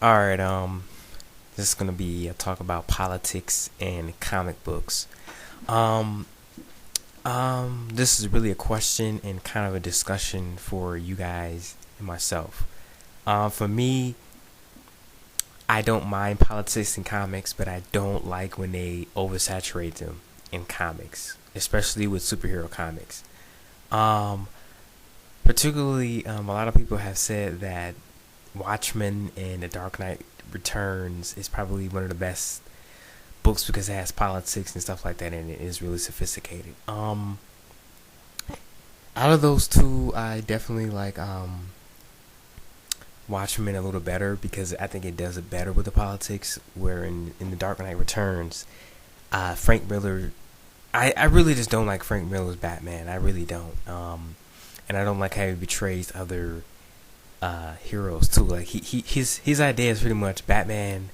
All right. This is gonna be a talk about politics and comic books. Um, this is really a question and kind of a discussion for you guys and myself. For me, I don't mind politics in comics, but I don't like when they oversaturate them in comics, especially with superhero comics. Um, Particularly, a lot of people have said that Watchmen and The Dark Knight Returns is probably one of the best books because it has politics and stuff like that, and it is really sophisticated. Out of those two, I definitely like Watchmen a little better because I think it does it better with the politics. Where in The Dark Knight Returns, Frank Miller, I really just don't like Frank Miller's Batman. I really don't. And I don't like how he betrays other heroes too. Like his idea is pretty much Batman.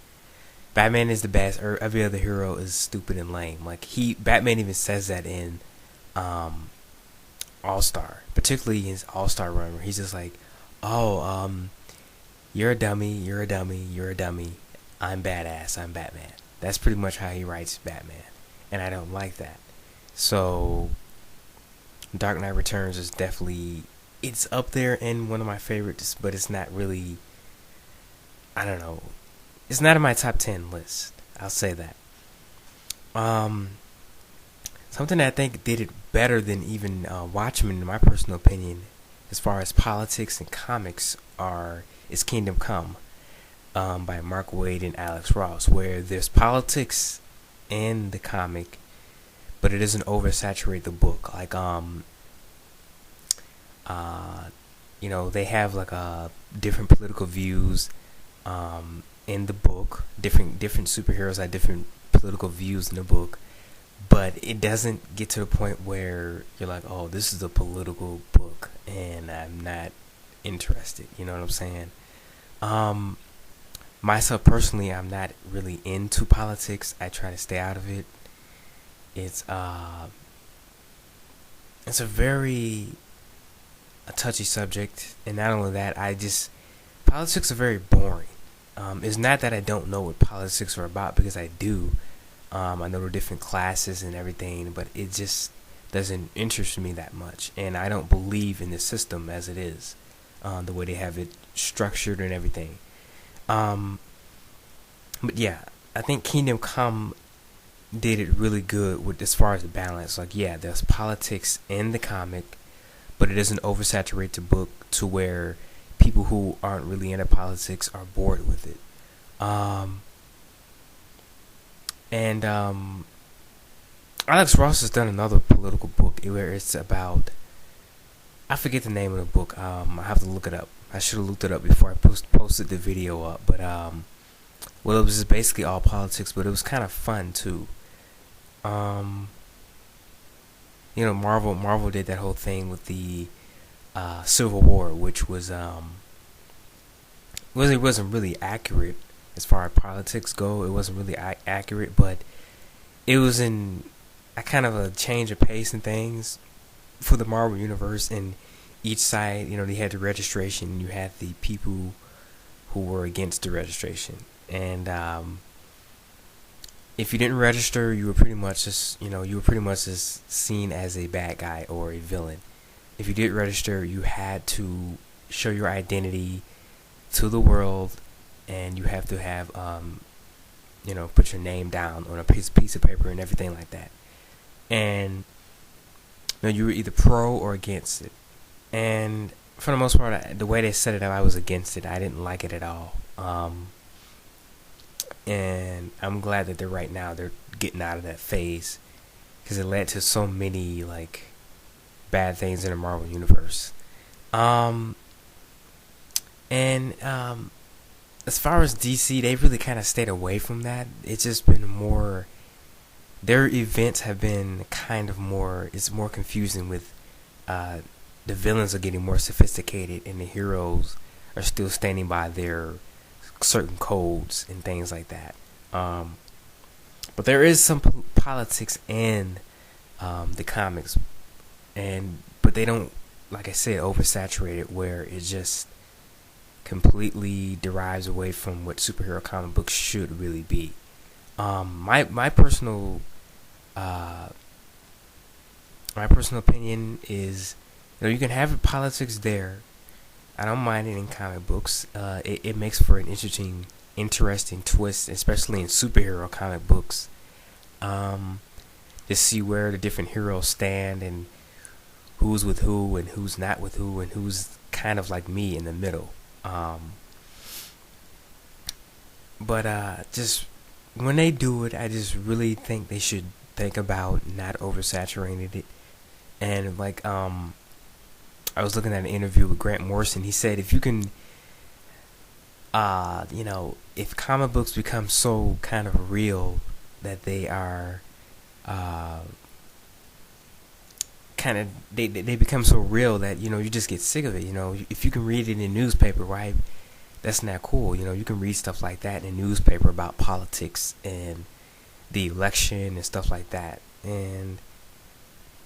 Batman is the best, or every other hero is stupid and lame. Like Batman even says that in um, All Star, particularly his All Star run, where he's just like, "Oh, you're a dummy, you're a dummy, you're a dummy. I'm badass, I'm Batman." That's pretty much how he writes Batman, and I don't like that. So, Dark Knight Returns is definitely it's up there in one of my favorites, but it's not really. I don't know. It's not in my top 10 list. I'll say that. Um, Something that I think did it better than even Watchmen, in my personal opinion, as far as politics and comics are, is Kingdom Come, by Mark Waid and Alex Ross, where there's politics in the comic, but it doesn't oversaturate the book. Like uh, they have like different political views in the book. Different superheroes have different political views in the book, but it doesn't get to the point where you're like, oh, this is a political book, and I'm not interested. You know what I'm saying? Um, Myself personally, I'm not really into politics. I try to stay out of it. It's uh, it's a very a touchy subject, and not only that, I just politics are very boring. It's not that I don't know what politics are about because I do. I know the different classes and everything, but it just doesn't interest me that much, and I don't believe in the system as it is, the way they have it structured and everything. Um, but yeah, I think Kingdom Come did it really good with as far as the balance. Like, yeah, there's politics in the comic, but it doesn't oversaturate the book to where people who aren't really into politics are bored with it. Um, and Alex Ross has done another political book where it's about, I forget the name of the book. I have to look it up. I should have looked it up before I posted the video up. But well, it was just basically all politics, but it was kind of fun too. Um, Marvel did that whole thing with the Civil War, which wasn't really accurate as far as politics go. It wasn't really accurate, but it was in a kind of a change of pace and things for the Marvel universe. And each side, they had the registration. You had the people who were against the registration, and if you didn't register, you were pretty much just seen as a bad guy or a villain. If you did register, you had to show your identity to the world, and you have to have put your name down on a piece of paper and everything like that. And you were either pro or against it. And for the most part, the way they set it up, I was against it. I didn't like it at all. And I'm glad that they're getting out of that phase because it led to so many like bad things in the Marvel universe. Um, and As far as DC, they really kind of stayed away from that. It's just been more. Their events have been kind of more. It's more confusing with. Uh, the villains are getting more sophisticated, and the heroes are still standing by their certain codes and things like that. Um, but there is some politics in the comics, but they don't, like I said, oversaturate it where it just completely derives away from what superhero comic books should really be. My personal uh, my personal opinion is, you can have politics there. I don't mind it in comic books. It makes for an interesting twist, especially in superhero comic books. Um, to see where the different heroes stand and who's with who and who's not with who and who's kind of like me in the middle. Um, but just when they do it, I just really think they should think about not oversaturating it. And like I was looking at an interview with Grant Morrison. He said if you can, if comic books become so kind of real that they are, uh, kind of they become so real that you just get sick of it. If you can read it in a newspaper, right? That's not cool. You can read stuff like that in a newspaper about politics and the election and stuff like that. And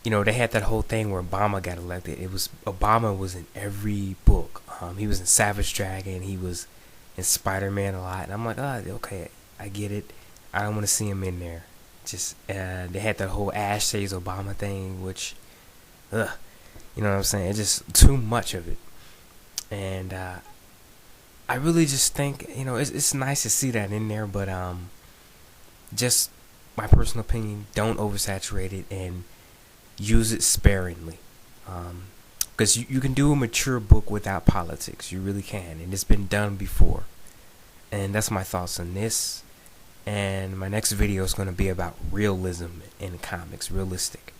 they had that whole thing where Obama got elected. Obama was in every book. He was in Savage Dragon. He was in Spider-Man a lot. And I'm like, okay, I get it. I don't want to see him in there. Just they had that whole Ash says Obama thing, which, you know what I'm saying? It's just too much of it. And I really just think it's nice to see that in there, but just my personal opinion, don't oversaturate it and use it sparingly, because you can do a mature book without politics. You really can, and it's been done before. And that's my thoughts on this. And my next video is going to be about realism in comics, realistic.